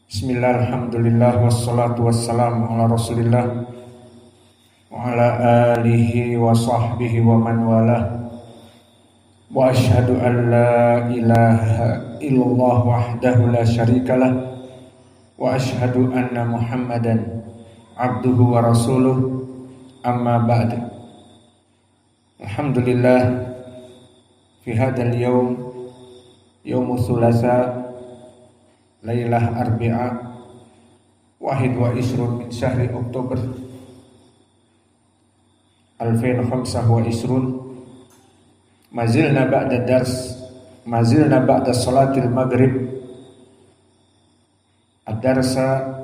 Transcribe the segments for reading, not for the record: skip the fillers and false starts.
Bismillah, alhamdulillah, wassalatu wassalamu ala rasulillah wa ala alihi wa sahbihi wa man walah. Wa ashhadu an la ilaha illallah wahdahu la syarikalah wa ashhadu anna muhammadan abduhu wa rasuluh, amma ba'd. Alhamdulillah, fi hadal yawm, yawmu thulatha, Lailah Arbi'a, wahid wa isrun min syahri Oktober 2025. Mazilna ba'da dars, mazilna ba'da salatil maghrib, ad-darsa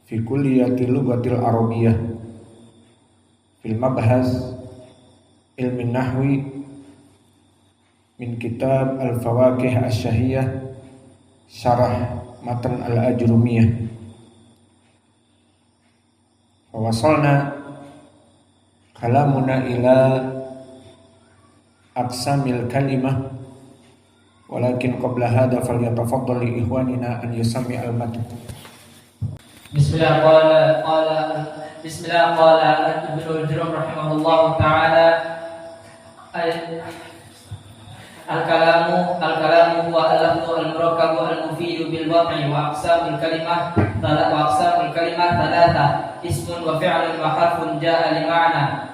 fi kulliyati lughatil arabiyyah fil mabhas ilmi nahwi min kitab al-fawakih asy-syahiyah syarah matan al-ajrumiyah. Wawasalna kalamuna ila aqsamil kalimah, walakin qabla hadha falyatafaddal li ikhwanina an yusami al-matan. Bismillah qala Ibnu Jurayj rahimahullahu ta'ala Al-kalamu huwa al-lafzu al-murakkabu al-mufidu bil wad'i wa aqsamul kalimah thalatha ismun wa fi'lun wa harfun jaa'a li ma'na.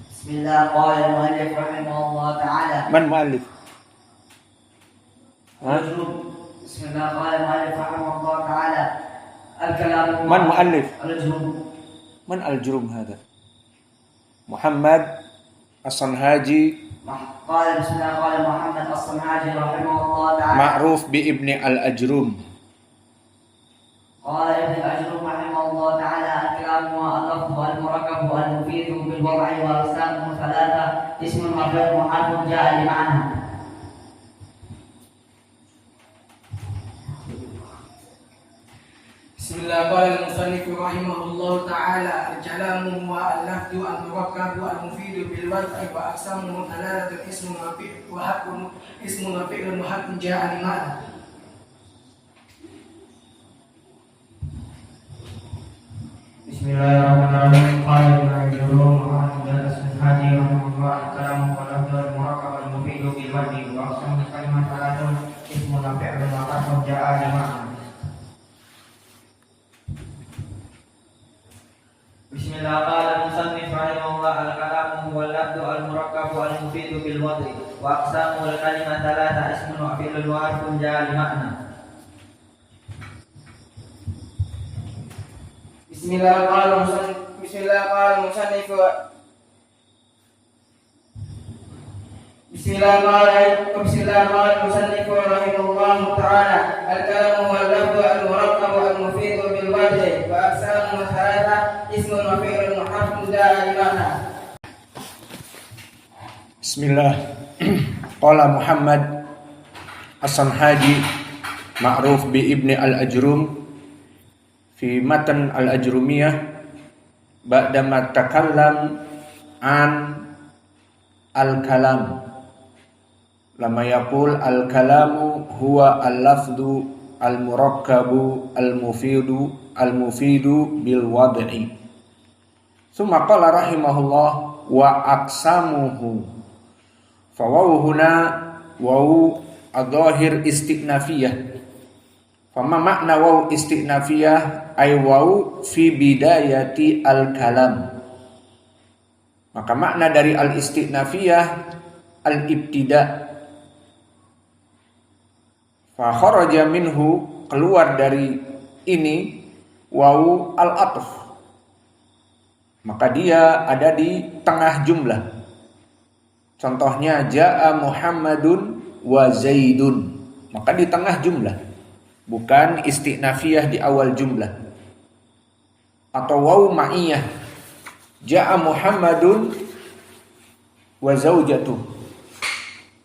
Bismillah qala al-muallif rahimahullah ta'ala. Man muallif? Bismillah qala al-muallif rahimahullah ta'ala. Al-kalamu Man muallif? al-jum. Man al-jurum hadha? Muhammad As-Sanhaji, Qala bismillah qala Muhammad As-Sanhaji rahimahullah ta'ala. ma'ruf bi ibni al-ajrum. Qala ibn al-ajrum rahimahullah ta'ala. Al-kalamu al-lafzu al-murakkabu al-mufidu bil wad'i wa aqsamuhu thalatha ismun wa fi'lun wa harfun jaa'a li ma'na. Bismillah qala al-musannif rahimahullah ta'ala. Al-kalamu huwa al-lafzu al-murakkabu al-mufidu bil wad'i wa aqsamuhu thalathatun ismun wa fi'lun wa harfun jaa'a li ma'na. Bismillahirrahmanirrahim. Qala Ibnu Jurayj Muhammad As-Sanhaji rahimahullah, al-kalamu huwa al-lafzu al-murakkab al-mufidu bil wad'i wa aqsamuhu thalathatun ismun wa fi'lun wa harfun jaa'a li ma'na. Bismillah qala al-musannif rahimahullah, al-kalamu huwa al-lafzu al-murakkabu al-mufidu bil wad'i wa aqsamuhu al-kalimah thalatha ismun wa fi'lun wa harfun jaa'a li ma'na. Bismillah qala al-musannif rahimahullah ta'ala. Al-kalamu huwa al-lafzu al-murakkabu al-mufidu bil wad'i wa aqsamuhu thalatha ismun wa fi'lun wa harfun jaa'a li ma'na. Bismillah. Qala Muhammad As-Sanhaji, ma'ruf bi ibni al-ajrum, fi matan al-ajrumiyah, ba'dama takallam an al-kalam. Lama yaqul al-kalamu huwa al-lafdu al-murakkabu al-mufidu bil wad'i. Tsumma qala rahimahullah wa aqsamuhu. Fa wawu huna wawu adh-dhahir istinafiyah. Fama makna wawu istinafiyah ay wawu fi bidayati al-kalam. Maka makna dari al-istinafiyah al-ibtida'. Fa kharaja minhu, keluar dari ini wawu al-atf, maka dia ada di tengah jumlah. Contohnya jaa Muhammadun wa Zaidun, maka di tengah jumlah, bukan istinafiyah di awal jumlah. Atau wawu ma'iyah, jaa Muhammadun wa zaujatuh,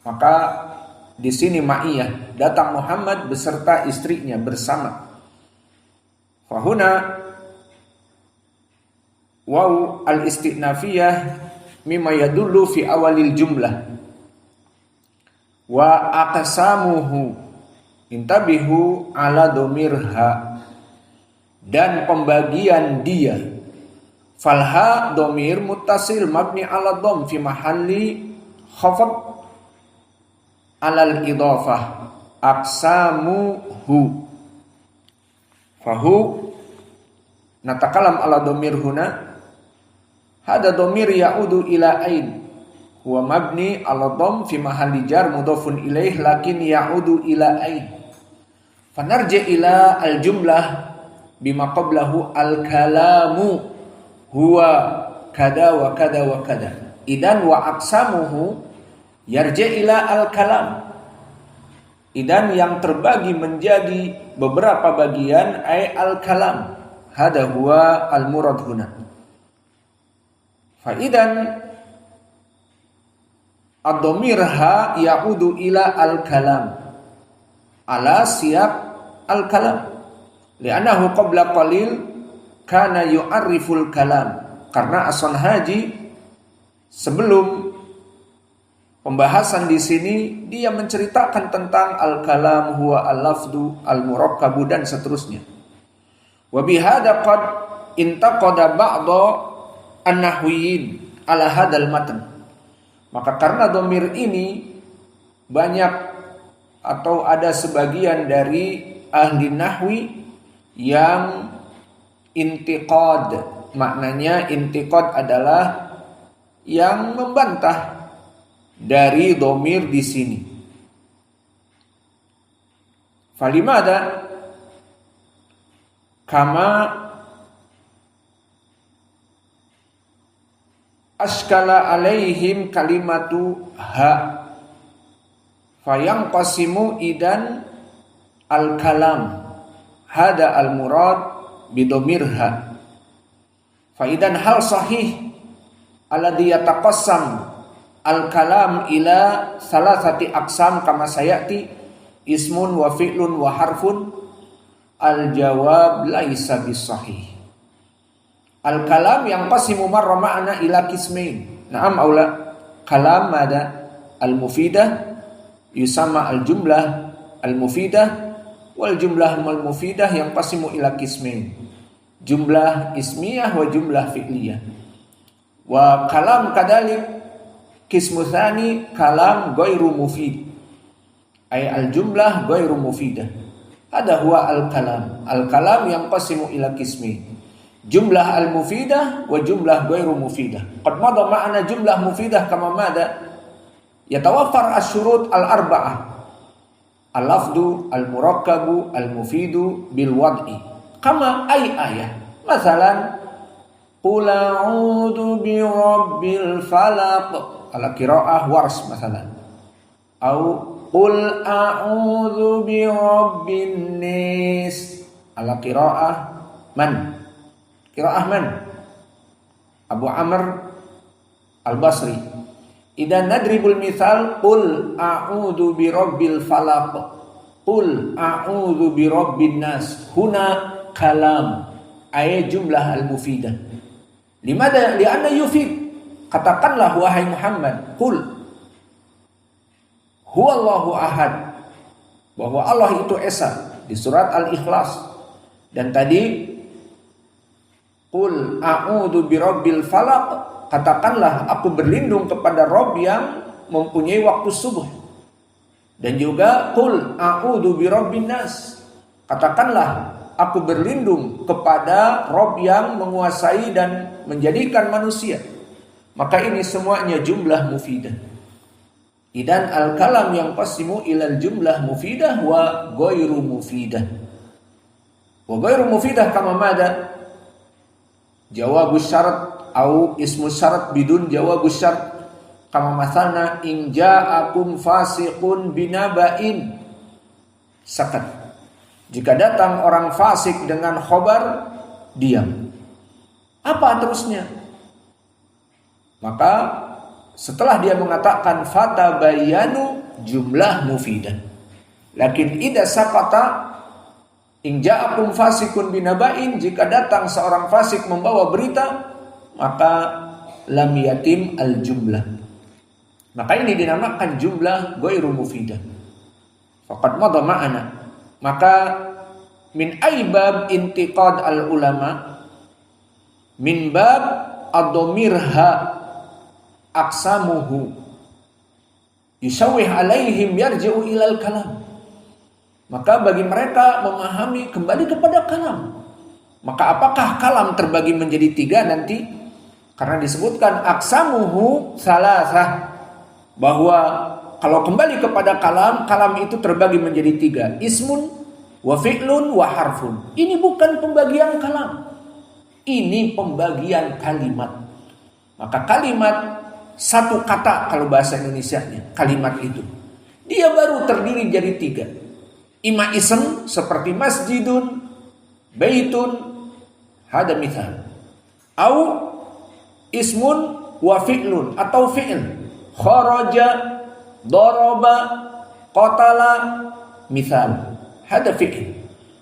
maka di sini ma'iyah, datang Muhammad beserta istrinya bersama. Fahuna wawu al-istinafiyah mimma yadullu fi awalil jumlah. wa aqsamuhu, intabihu ala domirha, dan pembagian dia. Falha domir muttasil mabni ala dom fi mahalli khafad alal idhafah. Aqsamuhu, fahu natakalam ala domir huna, hada domir ya'udu ila ain, huwa mabni ala dom fi mahalli jar mudhafun ilaih lakin ya'udu ila ain. Fanarji ila al jumlah bima qablahu al kalamu huwa kada wa kada wa kada. Idan wa aqsamuhu yarji ila al kalam. Idan yang terbagi menjadi beberapa bagian ay al kalam. Hada huwa al murad huna. Fa idan ad-dhamir ha ya'udu ila al kalam ala siyaq al kalam li'annahu qabla qalil kana yu'arriful kalam, karena As-Sun Haji sebelum pembahasan di sini dia menceritakan tentang al-kalam huwa al-lafdu al-murakkabu dan seterusnya. Wa bihadza qad intaqada ba'dha an-nahwiyyin ala hadzal matan. Maka karena dhamir ini banyak atau ada sebagian dari ahli nahwi yang intiqad, maknanya intiqad adalah yang membantah dari dhamir di sini. Falimada kama askala alaihim kalimatu ha fayanqasimu idan al kalam hada al murad bidomirha. Fa idan hal sahih alladhi yataqassam al kalam ila salasati aqsam kama sayati ismun wa fi'lun wa harfun, al jawab laisa bisahih. Al kalam yang qasimu marra ma'ana ila qismain. Na'am aula kalam mada al mufidah yusamma al jumlah al mufidah wal jumlah al mufidah yang qasimu ila qismain. Jumlah ismiyah wa jumlah fi'liyah. Wa kalam kadalik qismu tsani kalam ghairu mufid. Ay al jumlah ghairu mufidah. Hada huwa al kalam. Al kalam yang qasimu ila qismain. Jumlah al-mufidah wa jumlah ghairu mufidah. Qad madha ma'ana jumlah mufidah kama mada yatawaffar asy-syurut al-arba'ah. Al-lafdu, al-murakkabu, al-mufidu bil wad'i. Kama ay ayah. Masalan qul a'udzu bi rabbil falaq ala qiraah wars masalan. Au qul a'udzu bi rabbin nas ala qiraah man? Qiraah man? Abu Amr Al-Basri. Idan nadribul misal qul a'udzu bi rabbil falaq, qul a'udzu bi rabbin nas. Huna kalam ay jumlah al-mufidah. Limada? Li'anna yufid. Katakanlah wahai Muhammad, qul huwallahu ahad, bahwa Allah itu esa di surat Al-Ikhlas. Dan tadi qul a'udzu birabbil falaq, katakanlah aku berlindung kepada Rabb yang mempunyai waktu subuh. Dan juga qul a'udzu birabbin nas, katakanlah aku berlindung kepada Rabb yang menguasai dan menjadikan manusia. Maka ini semuanya jumlah mufidah. Idan al-kalam yang qasimu ilal jumlah mufidah wa ghairu mufidah. Wa ghairu mufidah kama mada? Jawabus syarat au ismu syarat bidun jawabus syarat kama masalna in ja'akum fasiqun binaba'in sakat. Jika datang orang fasik dengan khobar, diam. Apa terusnya? Maka setelah dia mengatakan fatabayyanu jumlah mufidah. Lakin idza sakata in ja'akum fasikun binaba'in, jika datang seorang fasik membawa berita, maka lam yatim al jumlah. Maka ini dinamakan jumlah ghairu mufidah. Faqad madha ma'ana. Maka min aibab intiqad al ulama min bab ad-dhamirha aqsamuhu yusawwih alaihim yarji'u ilal kalam. Maka bagi mereka memahami kembali kepada kalam. Maka apakah kalam terbagi menjadi 3 nanti? Karena disebutkan aqsamuhu salasah, bahwa kalau kembali kepada kalam, kalam itu terbagi menjadi 3, ismun wa fi'lun wa harfun. Ini bukan pembagian kalam, ini pembagian kalimat. Maka kalimat satu kata kalau bahasa Indonesianya, kalimat itu dia baru terdiri jadi 3. Ima ism seperti masjidun, baitun, hada mithal. Au ismun wa fi'lun atau fi'l, kharaja, daraba, qatala, mithal, hada fi'l.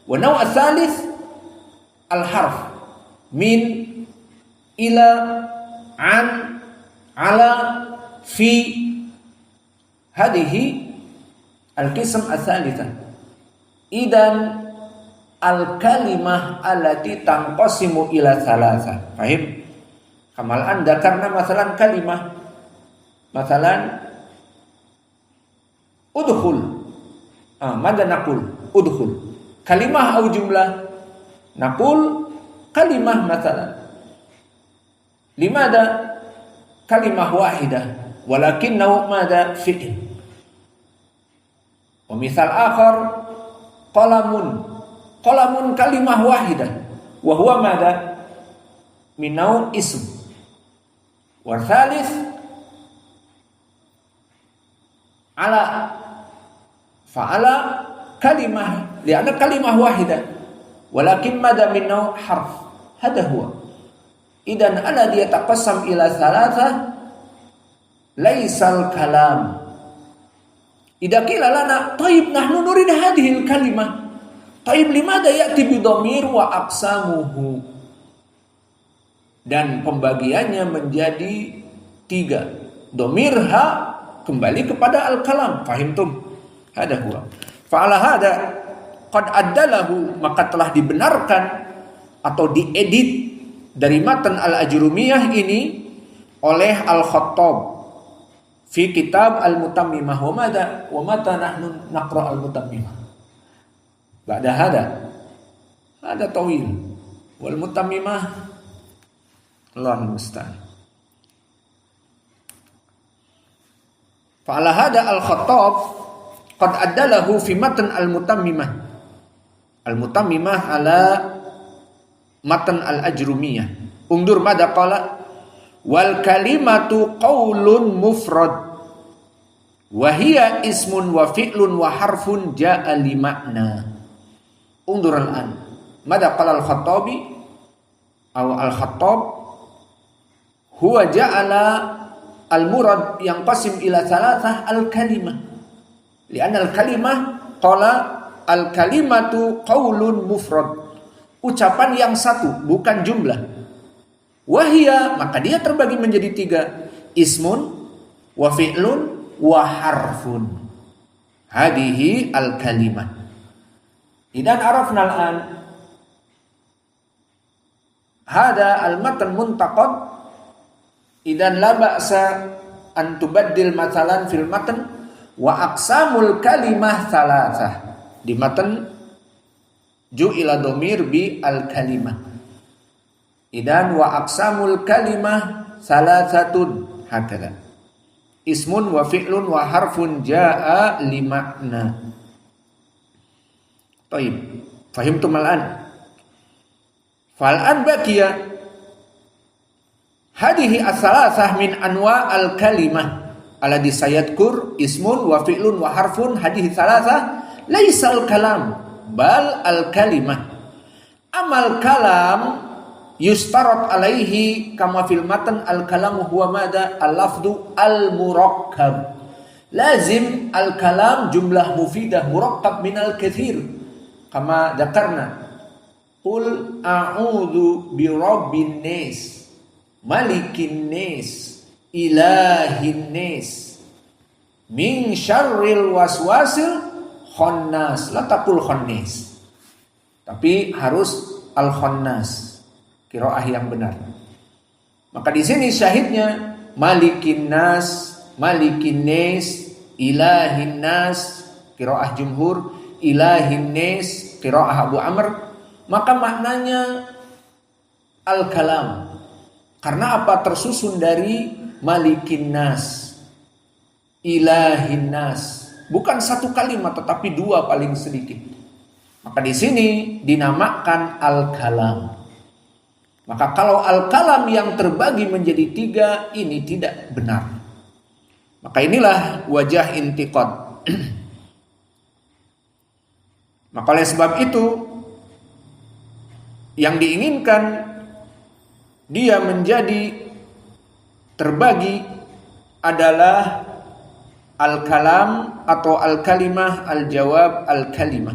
Wa naw' ats-tsalits al-harf min, ila, an, ala, fi. Hadhihi al-qism ats-tsalitsah. Idan al-kalimah allati tanqasimu ila tsalatsa. Paham? Kamal anda karena masalan kalimah, masalan udkhul. Mada naqul udkhul. Kalimah atau jumlah? Naqul kalimah masalan. Limada kalimah wahidah walakinnahu mada fi'l. Wa misal akhar qalamun. Qalamun kalimah wahidah wa huwa mada minau ism. Wa tsalits ala, fa'ala kalimah, li'anna kalimah wahidah walakin mada minau harf, hada huwa. Idan alladhi yataqassam ila tsalatsa laisal kalam. Idza qila lana tayyib nahnu nurid hadhihi al-kalimah, tayyib limada ya'ti bi dhamir wa aqsamuhu. Dan pembagiannya menjadi 3. Dhamir-ha kembali kepada al-kalam. Fahimtum? Hada huwa. Fa'ala hada qad addalahu, maka telah dibenarkan atau diedit dari matan al-Ajrumiyah ini oleh Al-Khattab fi kitab Al-Mutammimah. Wa mata nahnu naqra Al-Mutammimah ba'da hada tawil wal Mutammimah Allahul musta'an. Fa'ala hada Al-Khattab qad addalahu fi matan Al-Mutammimah. Al-Mutammimah ala matan Al-Ajrumiyah. Undur mada qala wal kalimatu qaulun mufrad wa hiya ismun wa fi'lun wa harfun ja'a li makna. Undur al-an mada qala Al-Khattabi aw Al-Khattab huwa ja'ala al-murad yang qasim ila thalathah al-kalimah. Li'anna al-kalimah qala al-kalimatu qaulun mufrad. Ucapan yang satu, bukan jumlah. Wahia, maka dia terbagi menjadi 3. Ismun, wa fi'lun, wa harfun. Hadihi al-kalimah. Idan arafna al-an. Hada al-matan muntaqad. Idan la ba'sa an tubaddil mathalan fil matan wa aqsamul kalimah thalathah. Di matan ju'ila dhamir bi al kalimah. Idan wa aqsamul kalimah thalathatun hakala. Ismun wa fi'lun wa harfun jaa'a li makna. Baik, fahimtum al-an? Fal-an baqiya hadihi as-salasah min anwa al-kalimah alladhi sayadkur ismun wa fi'lun wa harfun. Hadihi salasah laisal kalam bal al-kalimah. Amal kalam yustarat alaihi kama fil matan al-kalamu huwa mada al-lafdu al-murakkab. Lazim al-kalam jumlah mufidah murakkab min al-kathir kama dzakarna. Qul a'udzu bi rabbin nas, malikin nas, ilahin nas. Min syarril waswasil khannas, la taqul khannis. Tapi harus al-khannas, qiraah yang benar. Maka di sini syahidnya malikin nas, malikin nas, ilahin nas, qiraah jumhur, ilahin nas, qiraah Abu Amr. Maka maknanya al-kalam. Karena apa? Tersusun dari malikin nas, ilahin nas. Bukan satu kalimat tetapi dua paling sedikit. Maka di sini dinamakan al-kalam. Maka kalau al-kalam yang terbagi menjadi tiga ini tidak benar. Maka inilah wajah intiqad. Maka oleh sebab itu yang diinginkan dia menjadi terbagi adalah al-kalam atau al-kalimah, al-jawab, al-kalimah.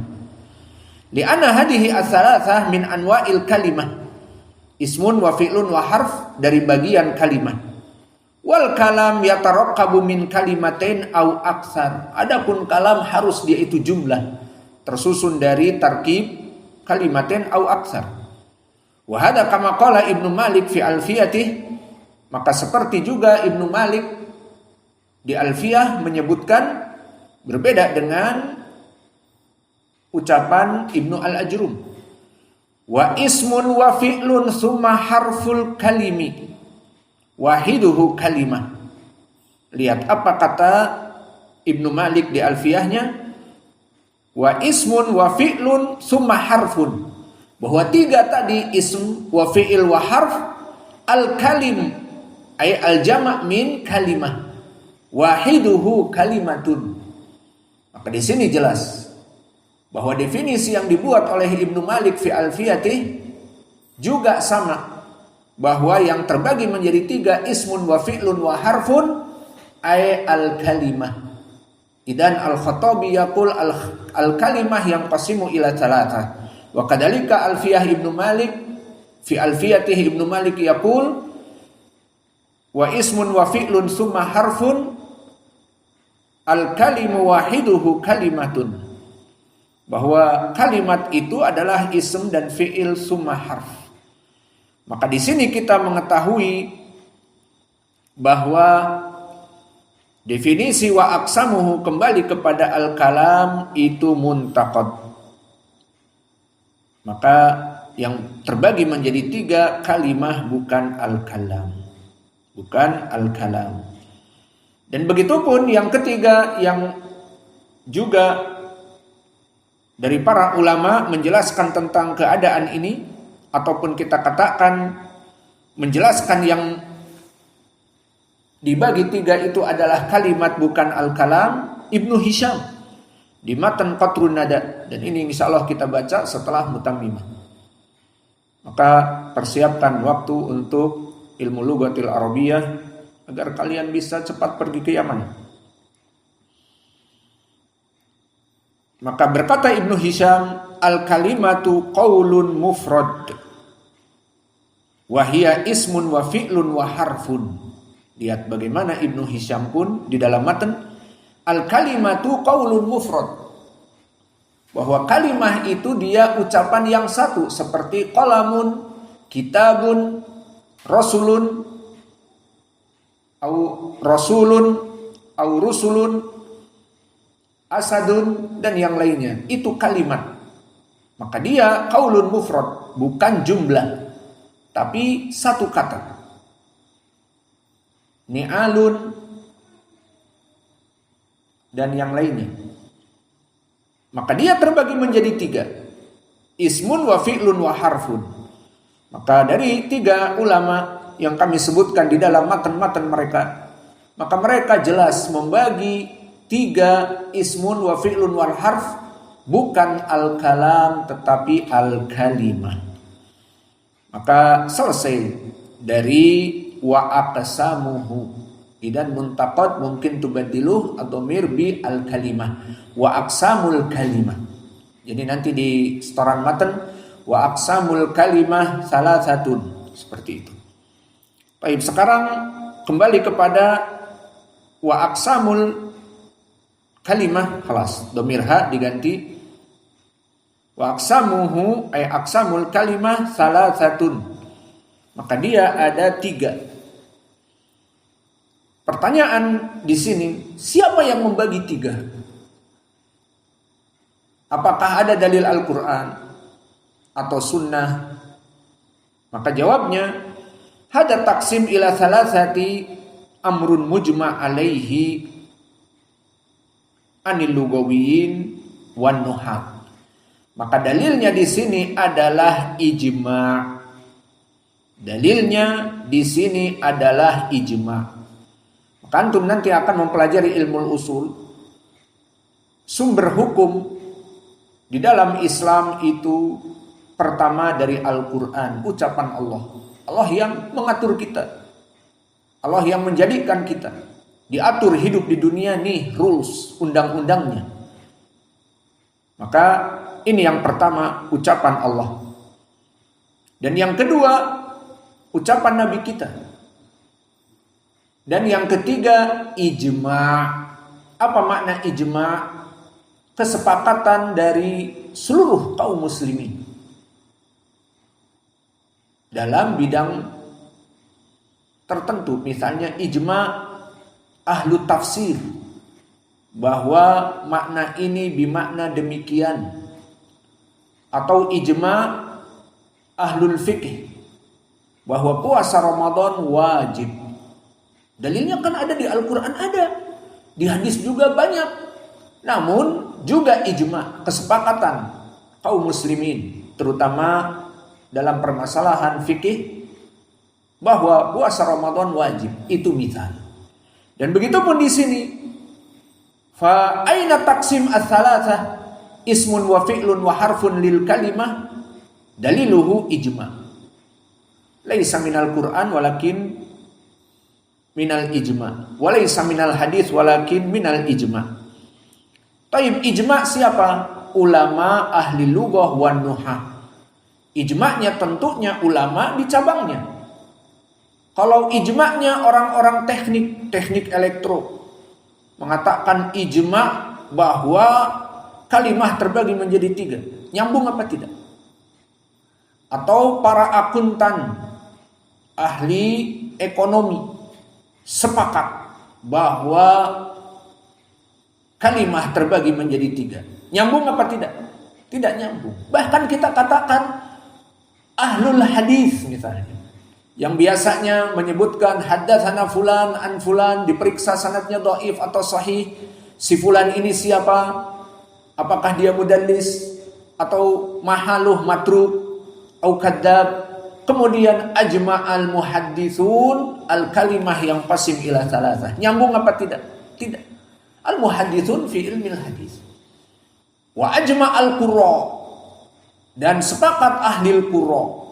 Li'anna hadihi as-salasah min anwa'il kalimah. Ismun wa fi'lun wa harf, dari bagian kalimat. Wal kalam yatarakkabu min kalimatain au aksar. Adapun kalam harus dia itu jumlah, tersusun dari tarkib kalimatain au aksar. Wa hadza kama qala Ibnu Malik fi alfiyatih. Maka seperti juga Ibnu Malik di Alfiyah menyebutkan, berbeda dengan ucapan Ibnu Al-Ajrum. Wa ismun wa fi'lun summa harful kalimi wahiduhu kalimah. Lihat apa kata Ibnu Malik di Alfiyahnya. Wa ismun wa fi'lun summa harfun. Bahwa tiga tadi, ism wa fi'il wa harf, al-kalim ay al-jama' min kalimah, wahiduhu kalimatun. Maka di sini jelas bahwa definisi yang dibuat oleh Ibnu Malik fi alfiyatih juga sama, bahwa yang terbagi menjadi tiga, ismun wa fi'lun wa harfun ay al-kalimah. Idan al-Khattabi yaqul al-kalimah yang qasimu ila thalatha. Wa kadzalika alfiyah Ibnu Malik fi alfiyatih Ibnu Malik yaqul wa ismun wa fi'lun summa harfun al-kalimu wahiduhu kalimatun. Bahwa kalimat itu adalah ism dan fi'il summa harf. Maka di sini kita mengetahui bahwa definisi wa aqsamuhu kembali kepada al-kalam itu muntaqad. Maka yang terbagi menjadi tiga kalimah, bukan al-kalam. Bukan al-kalam. Dan begitupun yang ketiga yang juga dari para ulama menjelaskan tentang keadaan ini, ataupun kita katakan menjelaskan yang dibagi tiga itu adalah kalimat bukan al-kalam, Ibnu Hisham di Matan Qatrun Nada. Dan ini insya Allah kita baca setelah Mutammimah. Maka persiapkan waktu untuk ilmu lughatil Arabiyah agar kalian bisa cepat pergi ke Yaman. Maka berkata Ibnu Hisham, al-kalimatu qaulun mufrad wa hiya ismun wa fi'lun wa harfun. Lihat bagaimana Ibnu Hisham pun di dalam matan, al-kalimatu qaulun mufrad, bahwa kalimah itu dia ucapan yang satu, seperti qalamun, kitabun, rasulun, au rasulun, au rusulun, asadun, dan yang lainnya. Itu kalimat. Maka dia qaulun mufrad, bukan jumlah, tapi satu kata. Ni'alun dan yang lainnya. Maka dia terbagi menjadi tiga, ismun wa fi'lun wa harfun. Maka dari tiga ulama yang kami sebutkan di dalam matan-matan mereka, maka mereka jelas membagi tiga, ismun wa fi'lun wal harf, bukan al-kalam tetapi al-kalimah. Maka selesai dari wa aqsamuhu. Idan muntaqad mungkin tubadiluh atau mirbi al-kalimah wa aqsamul kalimah. Jadi nanti di setoran matan wa aqsamul kalimah salasatun, seperti itu. Baik, sekarang kembali kepada wa aqsamul kalimah, khalas, dhamir ha diganti wa aqsamuhu ay aqsamul kalimah salasatun, maka dia ada 3. Pertanyaan di sini, siapa yang membagi 3? Apakah ada dalil Al-Quran atau sunnah? Maka jawabnya, hada taksim ila salasati amrun mujma' alaihi anil lugawiyin wan nuhat. Maka dalilnya di sini adalah ijma'. Dalilnya di sini adalah ijma'. Maka antum nanti akan mempelajari ilmu usul. Sumber hukum di dalam Islam itu pertama dari Al-Quran, ucapan Allah. Allah yang mengatur kita. Allah yang menjadikan kita. Diatur hidup di dunia nih, rules, undang-undangnya. Maka ini yang pertama, ucapan Allah. Dan yang kedua, ucapan Nabi kita. Dan yang ketiga, ijma'. Apa makna ijma'? Kesepakatan dari seluruh kaum muslimin dalam bidang tertentu. Misalnya ijma' ahlu tafsir, bahwa makna ini bimakna demikian. Atau ijma' ahlul fikih, bahwa puasa Ramadan wajib. Dalilnya kan ada di Al-Quran, ada di hadis juga banyak. Namun juga ijma', kesepakatan kaum muslimin, terutama dalam permasalahan fikih, bahwa puasa Ramadan wajib. Itu misal. Dan begitu pun di sini, fa aina taksim ats-tsalatsah ismun wa fi'lun wa harfun lil kalimah daliluhu ijma'. Laisa minal Qur'an walakin minal ijma', wa laisa minal hadis walakin minal ijma'. Taib, ijma' siapa? Ulama ahli lughah wan nuhah. Ijma'nya tentunya ulama di cabangnya. Kalau ijma'nya orang-orang teknik elektro, mengatakan ijma' bahwa kalimah terbagi menjadi 3. Nyambung apa tidak? Atau para akuntan, ahli ekonomi, sepakat bahwa kalimah terbagi menjadi 3. Nyambung apa tidak? Tidak nyambung. Bahkan kita katakan ahlul hadis misalnya, yang biasanya menyebutkan haddatsana fulan an fulan, diperiksa sanadnya dhaif atau sahih. Si fulan ini siapa? Apakah dia mudallis atau mahaluh matruk atau kadzab? Kemudian ajma'al muhadditsun al kalimah yang qasim ila salasah. Nyambung apa tidak? Tidak. Al muhadditsun fi ilmil hadis. Wa ajma'al qurra, dan sepakat ahli qurra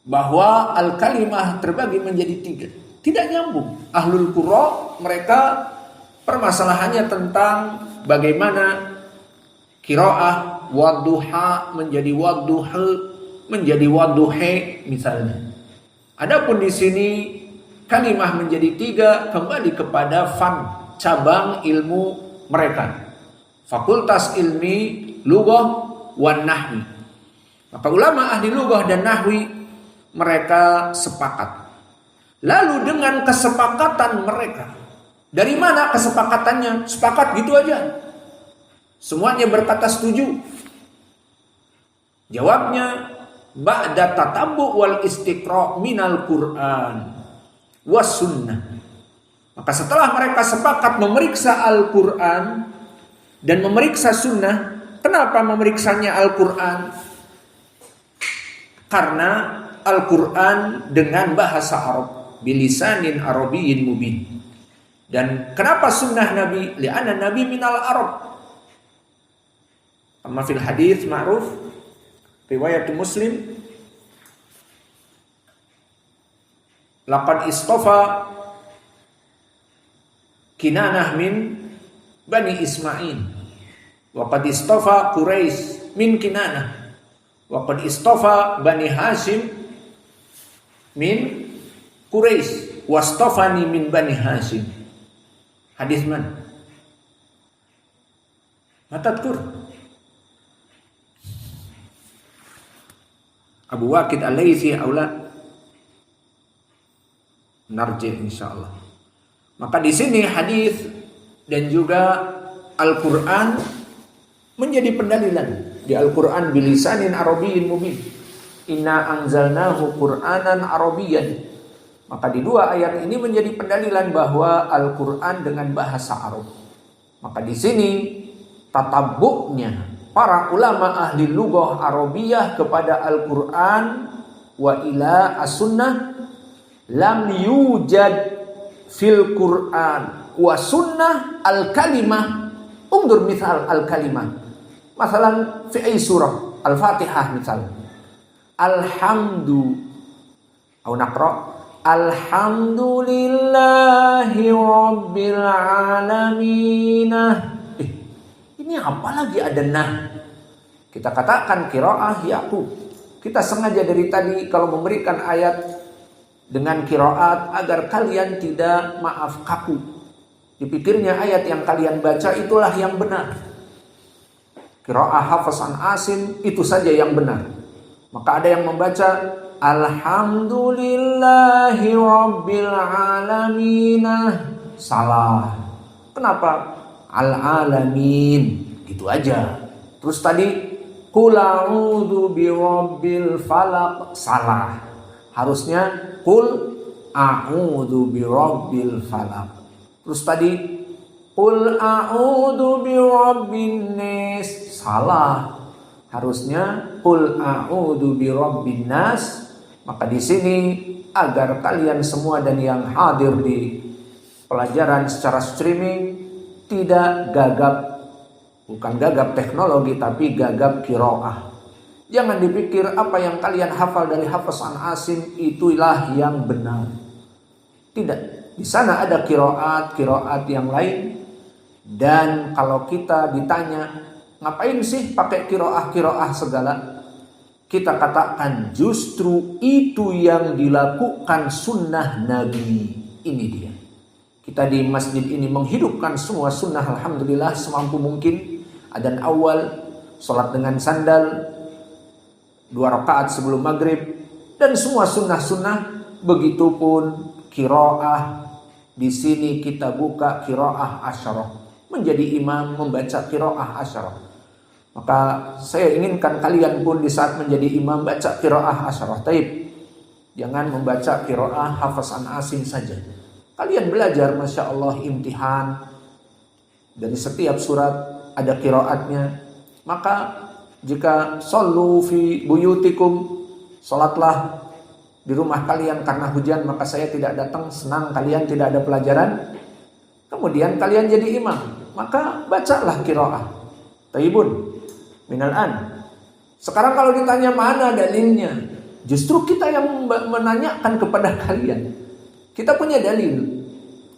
bahwa al kalimah terbagi menjadi 3. Tidak nyambung. Ahlul qurra mereka permasalahannya tentang bagaimana qiraah wadduha menjadi wadduha menjadi wadduhe misalnya. Adapun di sini kalimah menjadi 3 kembali kepada fan, cabang ilmu mereka, fakultas ilmi lughah wan nahwi. Maka ulama ahli lughah dan nahwi mereka sepakat. Lalu dengan kesepakatan mereka, dari mana kesepakatannya? Sepakat gitu aja, semuanya berkata setuju? Jawabnya, ba'da tatabbu wal istiqra' minal Qur'an was sunnah. Maka setelah mereka sepakat memeriksa Al-Quran dan memeriksa sunnah. Kenapa memeriksanya Al-Quran? Karena Al-Quran dengan bahasa Arab, bilisanin arabiyyin mubin. Dan kenapa sunnah Nabi? Li'anna Nabi minal Arab. Amma fil hadits ma'ruf riwayat Muslim, laqad istafa Kinanah min Bani Ismail, wa qad istafa Quraisy min Kinanah, wa qad istafa Bani Hashim min Quraisy, wastafani min Bani Hashim. Hadis mana? Matadkur. Abu Waqid Al-Laitsi aula narji insyaallah. Maka di sini hadis dan juga Al-Qur'an menjadi pendalilan. Di Al-Qur'an bilisanin arabiyyin mubin. Inna anzalnahu Qur'anan arabiyyan. Maka di dua ayat ini menjadi pendalilan bahwa Al-Qur'an dengan bahasa Arab. Maka di sini tatabbu'nya para ulama ahli lughah Arabiyah kepada Al-Qur'an wa ila as-sunnah lam yujad fil Qur'an wa sunnah al-kalimah. Undur misal al-kalimah. Masalan fi ay surah Al-Fatihah misal. Alhamdu au naqra alhamdulillahi rabbil alamin. Ini apa lagi ada nah? Kita katakan qiraah Yaqub. Kita sengaja dari tadi kalau memberikan ayat dengan qiraat agar kalian tidak kaku. Dipikirnya ayat yang kalian baca itulah yang benar. Qiraah Hafs an Asim itu saja yang benar. Maka ada yang membaca alhamdulillahi rabbil alamin. Salah. Kenapa? Al-alamin, gitu aja. Terus tadi qul a'udzu birabbil falaq, salah. Harusnya qul a'udzu birabbil falaq. Terus tadi qul a'udzu birabbin nas, salah. Harusnya qul a'udzu birabbin nas. Maka di sini agar kalian semua dan yang hadir di pelajaran secara streaming tidak gagap, bukan gagap teknologi tapi gagap qiraah. Jangan dipikir apa yang kalian hafal dari Hafs an Asim itulah yang benar. Tidak, di sana ada qiraat yang lain. Dan kalau kita ditanya, ngapain sih pakai qiraah segala? Kita katakan justru itu yang dilakukan sunnah Nabi. Ini dia. Kita di masjid ini menghidupkan semua sunnah alhamdulillah semampu mungkin. Adzan awal, salat dengan sandal, 2 rakaat sebelum maghrib, dan semua sunnah-sunnah. Begitupun qiraah. Di sini kita buka qiraah asyarah. Menjadi imam membaca qiraah asyarah. Maka saya inginkan kalian pun di saat menjadi imam baca qiraah asyarah. Taib. Jangan membaca qiraah Hafs an Asim saja. Kalian belajar, Masya Allah, imtihan. Dari setiap surat ada qiraatnya. Maka jika sallu fi buyutikum, salatlah di rumah kalian karena hujan, maka saya tidak datang, senang kalian tidak ada pelajaran. Kemudian kalian jadi imam, maka bacalah qiraah. Taibun minal an. Sekarang kalau ditanya mana dalilnya, justru kita yang menanyakan kepada kalian. Kita punya dalil.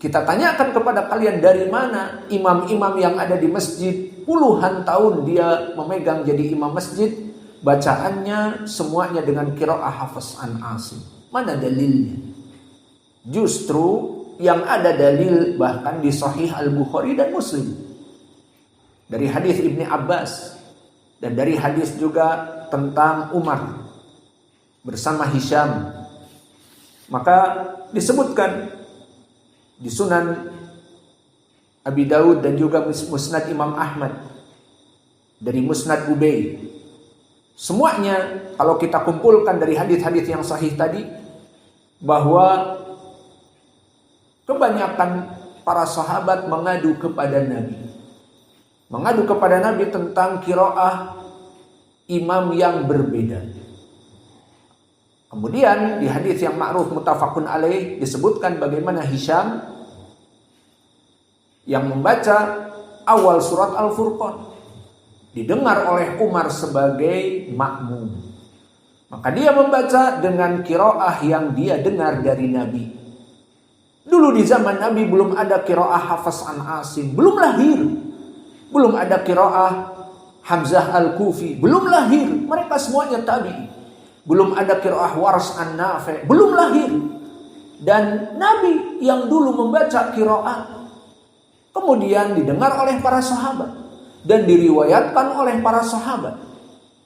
Kita tanyakan kepada kalian dari mana imam-imam yang ada di masjid puluhan tahun dia memegang jadi imam masjid, bacaannya semuanya dengan qiraah Hafs an Asim. Mana dalilnya? Justru yang ada dalil bahkan di Sahih Al-Bukhari dan Muslim. Dari hadis Ibni Abbas dan dari hadis juga tentang Umar bersama Hisham. Maka disebutkan di Sunan Abi Daud dan juga Musnad Imam Ahmad dari Musnad Ubay. Semuanya kalau kita kumpulkan dari hadis-hadis yang sahih tadi, bahwa kebanyakan para sahabat mengadu kepada Nabi. Mengadu kepada Nabi tentang qiraah imam yang berbeda. Kemudian di hadis yang ma'ruf muttafaqun alaih disebutkan bagaimana Hisham yang membaca awal surat Al-Furqan didengar oleh Umar sebagai makmum. Maka dia membaca dengan qiraah yang dia dengar dari Nabi. Dulu di zaman Nabi belum ada qiraah Hafs an Asim, belum lahir. Belum ada qiraah Hamzah Al-Kufi, belum lahir. Mereka semuanya tabi'in. Belum ada qiraah Wars an Nafi', belum lahir. Dan Nabi yang dulu membaca qiraat kemudian didengar oleh para sahabat. dan diriwayatkan oleh para sahabat.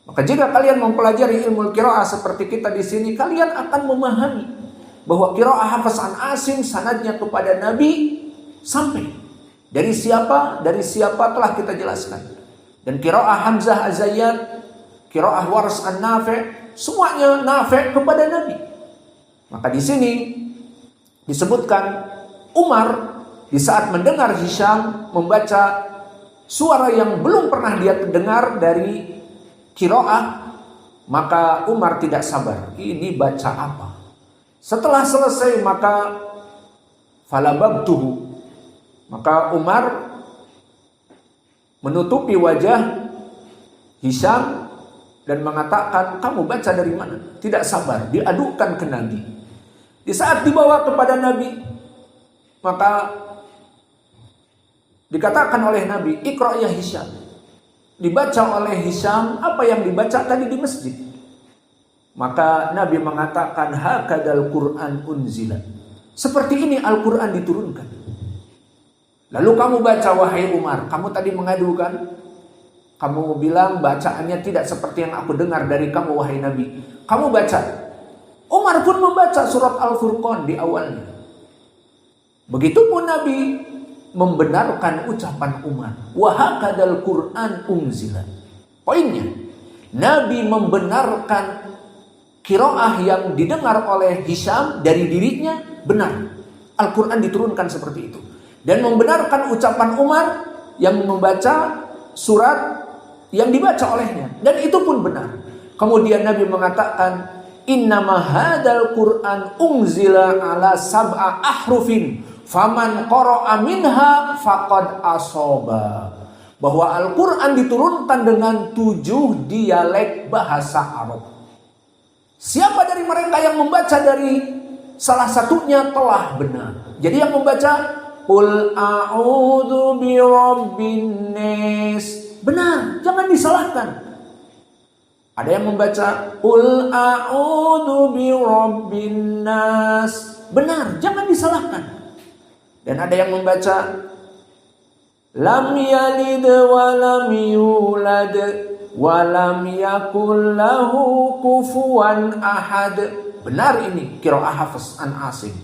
Maka jika kalian mempelajari ilmu qiraah seperti kita di sini, kalian akan memahami bahwa qiraah Hafs an Asim sanadnya kepada Nabi sampai dari siapa telah kita jelaskan. Dan qiraah Hamzah Az-Zayyad, qiraah Wars an-Nafi', semuanya Nafi' kepada Nabi. Maka di sini disebutkan Umar di saat mendengar Hisham membaca suara yang belum pernah dia dengar dari qiraah, maka Umar tidak sabar. Ini baca apa? Setelah selesai maka falababtuhu, maka Umar menutupi wajah Hisham dan mengatakan, kamu baca dari mana? Tidak sabar, diadukan ke Nabi. Di saat dibawa kepada Nabi, maka dikatakan oleh Nabi, Iqra' ya Hisham. Dibaca oleh Hisham apa yang dibaca tadi di masjid. Maka Nabi mengatakan, hakadal Qur'an unzila. Seperti ini Al-Quran diturunkan. Lalu kamu baca, wahai Umar, kamu tadi mengadukan, kamu bilang bacaannya tidak seperti yang aku dengar dari kamu, wahai Nabi. Kamu baca. Umar pun membaca surat Al-Furqan di awalnya. Begitupun Nabi membenarkan ucapan Umar, wa hakadal Qur'an unzila. Poinnya, Nabi membenarkan qiraah yang didengar oleh Hisham dari dirinya benar. Al-Quran diturunkan seperti itu. Dan membenarkan ucapan Umar yang membaca surat yang dibaca olehnya. Dan itu pun benar. Kemudian Nabi mengatakan, innama hadal Qur'an unzila ala sab'a ahrufin faman qara'a minha faqad asoba. Bahwa Al-Quran diturunkan dengan 7 dialek bahasa Arab. Siapa dari mereka yang membaca dari salah satunya telah benar. Jadi yang membaca Qul a'udzu birabbin nas, benar, jangan disalahkan. Ada yang membaca Qul a'udzu birabbin nas, benar, jangan disalahkan. Dan ada yang membaca lam yalid wa lam yulad wa lam yakul lahu kufuwan ahad. Benar ini qiraah Hafs an Asim.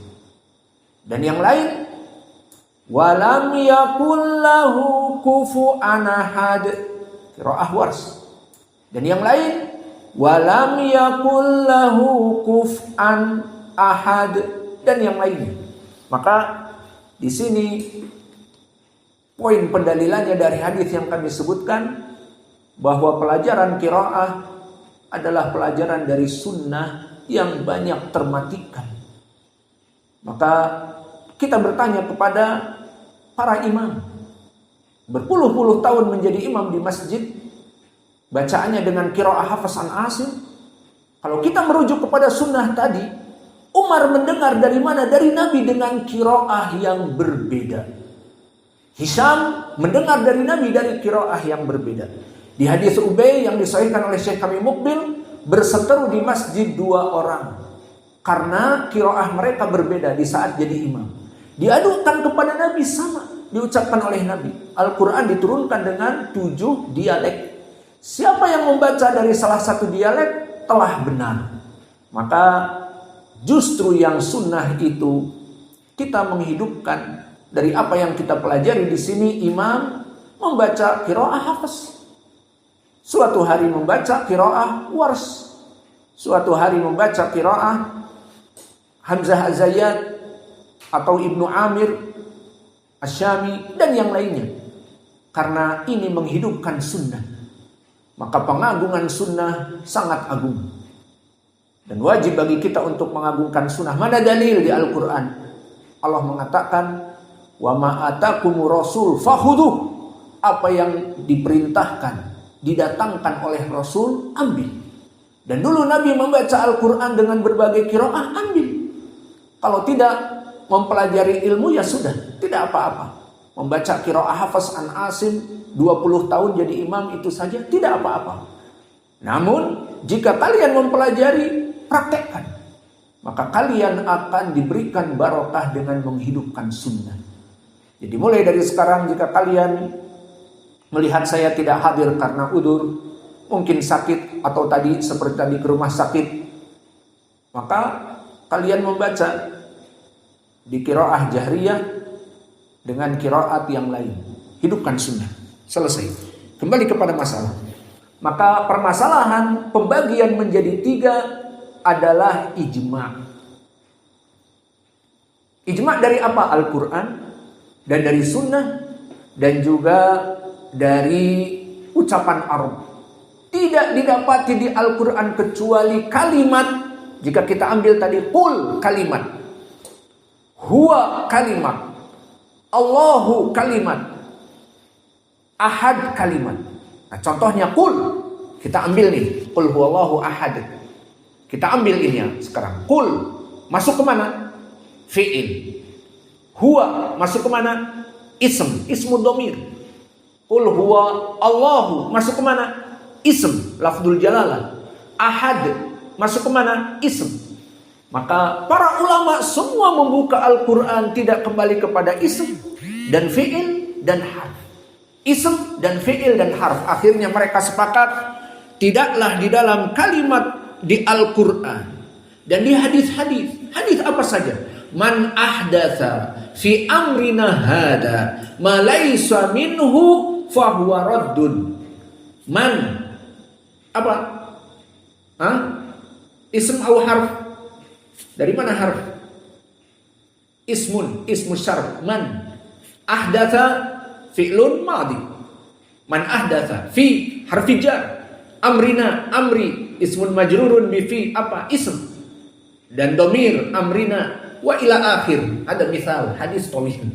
Dan yang lain walam yakul lahu kufuwan ahad, qiraah Wars. Dan yang lain walam yakul lahu kufuwan ahad, dan yang lainnya. Maka di sini poin pendalilannya dari hadis yang kami sebutkan, bahwa pelajaran qiraah adalah pelajaran dari sunnah yang banyak termatikan. Maka kita bertanya kepada para imam, berpuluh-puluh tahun menjadi imam di masjid, bacaannya dengan qiraah Hafs an Asim. Kalau kita merujuk kepada sunnah tadi, Umar mendengar dari mana? Dari Nabi dengan qiraah yang berbeda. Hisham mendengar dari Nabi dari qiraah yang berbeda. Di hadis Ubay yang disahihkan oleh Syekh kami Mukbil, berseteru di masjid 2 orang karena qiraah mereka berbeda di saat jadi imam. Diadukan kepada Nabi, sama diucapkan oleh Nabi. Al-Quran diturunkan dengan 7 dialek. Siapa yang membaca dari salah satu dialek telah benar. Maka justru yang sunnah itu kita menghidupkan dari apa yang kita pelajari di sini. Imam membaca qiraah Hafs, suatu hari membaca qiraah Wars, suatu hari membaca qiraah Hamzah Az-Zayyad atau Ibnu Amir Asy-Syami dan yang lainnya. Karena ini menghidupkan sunnah. Maka pengagungan sunnah sangat agung. Dan wajib bagi kita untuk mengagungkan sunnah. Mana dalil di Al-Quran? Allah mengatakan, wa ma atakumur rasul fakhudhuh. Apa yang diperintahkan, didatangkan oleh Rasul, ambil. Dan dulu Nabi membaca Al-Quran dengan berbagai qiraah, ambil. Kalau tidak mempelajari ilmu, ya sudah, tidak apa-apa. Membaca qiraah Hafs an Asim 20 tahun jadi imam itu saja tidak apa-apa. Namun jika kalian mempelajari, praktekkan, maka kalian akan diberikan barokah dengan menghidupkan sunnah. Jadi mulai dari sekarang jika kalian melihat saya tidak hadir karena udzur, mungkin sakit atau tadi seperti tadi ke rumah sakit, maka kalian membaca di qiraah jahriyah dengan qiraat yang lain. Hidupkan sunnah. Selesai. Kembali kepada masalah. Maka permasalahan pembagian menjadi 3 adalah ijma'. Ijma' dari apa? Al-Quran dan dari sunnah dan juga dari ucapan Arab. Tidak didapati di Al-Quran kecuali kalimat. Jika kita ambil tadi qul kalimat, huwa kalimat, Allahu kalimat, ahad kalimat. Nah, contohnya qul, kita ambil nih, qul huwallahu ahad. Kita ambil ini ya sekarang. Qul masuk ke mana? Fi'il. Huwa masuk ke mana? Ismu dhamir. Qul huwa Allahu masuk ke mana? Ism, lafdzul jalalah. Ahad masuk ke mana? Ism. Maka para ulama semua membuka Al-Quran tidak kembali kepada ism dan fi'il dan harf. Ism dan fi'il dan harf. Akhirnya mereka sepakat tidaklah di dalam kalimat di Al-Quran dan di hadis-hadis. Hadis apa saja? Man ahdatsa fi amrina hada ma laysa minhu fahuwa raddun. Man apa? Ism atau harf? Dari mana harf? Ismu syarf. Man ahdatsa fi'lun madhi. Man ahdatsa fi harfi jar. Amrina amri ismun majrurun bi fi apa? Ism. Dan domir amrina wa ila akhir. Ada misal hadis tawil.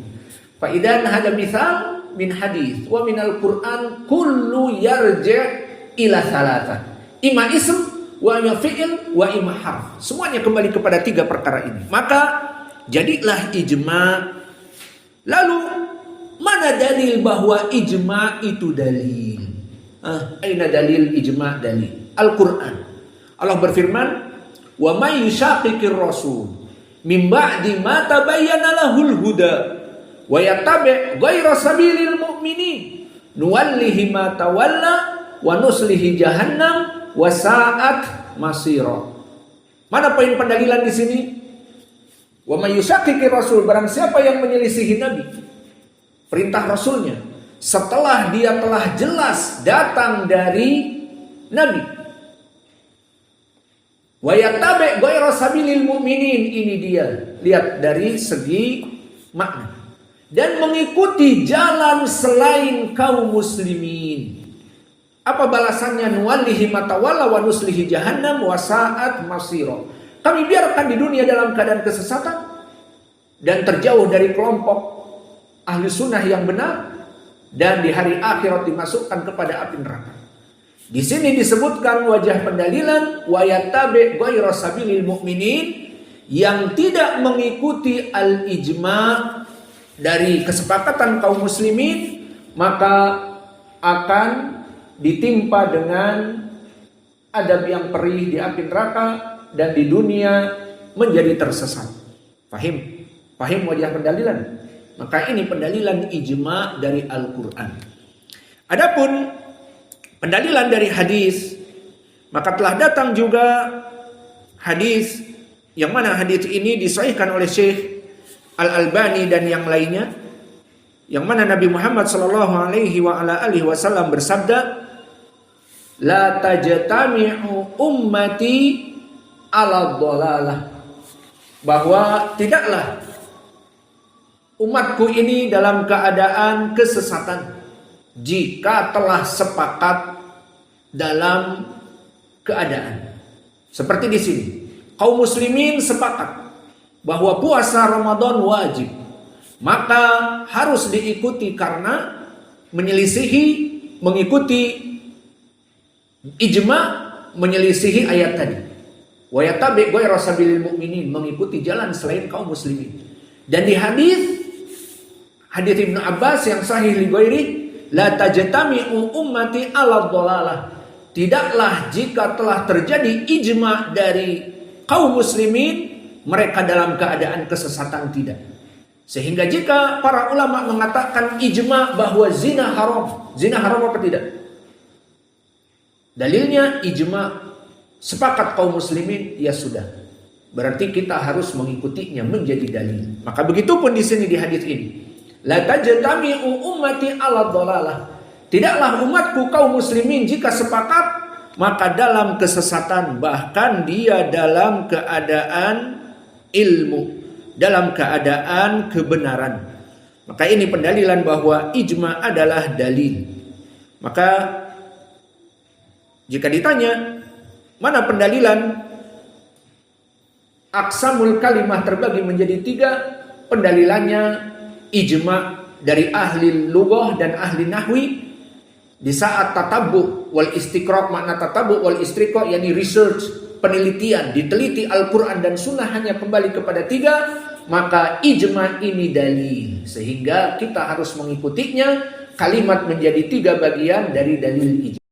Fa idan hada misal min hadis wa min al-Qur'an kullu yarji' ila salasa. Ima ism wa ima fi'il wa ima harf. Semuanya kembali kepada 3 perkara ini. Maka jadilah ijma'. Lalu mana dalil bahwa ijma' itu dalil? Aina dalil ijma' dalil? Al-Quran. Allah berfirman, wa may yushaqiqir rasul min ba'di ma tabayyana lahul huda wa yattabi' ghayra sabilil mu'minin nuwallihi ma tawalla wa nuslihi jahannam wa sa'at masira. Mana poin pendalilan di sini? Wa may yushaqiqir rasul, barang siapa yang menyelisihi nabi, perintah rasulnya, setelah dia telah jelas datang dari nabi. Wa yattabi' ghayra sabilil mu'minin, ini dia. Lihat dari segi makna. Dan mengikuti jalan selain kaum muslimin. Apa balasannya? Nuwallihi matawalla wa nuslihi jahannam wa sa'at masira. Kami biarkan di dunia dalam keadaan kesesatan dan terjauh dari kelompok ahli sunnah yang benar, dan di hari akhirat dimasukkan kepada api neraka. Di sini disebutkan wajah pendalilan wa yattabi' ghayra sabilil mu'minin, yang tidak mengikuti al-ijma' dari kesepakatan kaum muslimin, maka akan ditimpa dengan adab yang perih di api neraka dan di dunia menjadi tersesat. Paham? Paham wajah pendalilan? Maka ini pendalilan ijma' dari Al-Quran. Adapun pendalilan dari hadis, maka telah datang juga hadis yang mana hadis ini disahihkan oleh Syekh Al-Albani dan yang lainnya, yang mana Nabi Muhammad SAW bersabda, la tajtami'u ummati ala dhalalah, bahwa tidaklah umatku ini dalam keadaan kesesatan jika telah sepakat dalam keadaan seperti di sini. Kaum muslimin sepakat bahwa puasa Ramadan wajib, maka harus diikuti karena mengikuti ijma', menyelisihi ayat tadi. Wa yattabi' ghayra sabilil mu'minin, mengikuti jalan selain kaum muslimin. Dan di hadis Ibnu Abbas yang sahih li ghairi, la tajtami'u ummati 'ala dhalalah, tidaklah jika telah terjadi ijma' dari kaum muslimin mereka dalam keadaan kesesatan, tidak. Sehingga jika para ulama mengatakan ijma bahwa zina haram apa tidak? Dalilnya ijma, sepakat kaum muslimin, ya sudah. Berarti kita harus mengikutinya menjadi dalil. Maka begitupun di sini di hadis ini. La tajtami'u ummati 'ala dhalalah. Tidaklah umatku kaum muslimin jika sepakat maka dalam kesesatan, bahkan dia dalam keadaan ilmu, dalam keadaan kebenaran. Maka ini pendalilan bahwa ijma adalah dalil. Maka jika ditanya mana pendalilan aqsamul kalimah terbagi menjadi 3, pendalilannya ijma dari ahli lughah dan ahli nahwi di saat tatabbu wal istiqra'. Makna tatabbu wal istiqra' yakni research, penelitian, diteliti Al-Quran dan Sunnah hanya kembali kepada 3, maka ijma ini dalil, sehingga kita harus mengikutinya. Kalimat menjadi 3 bagian dari dalil ijma.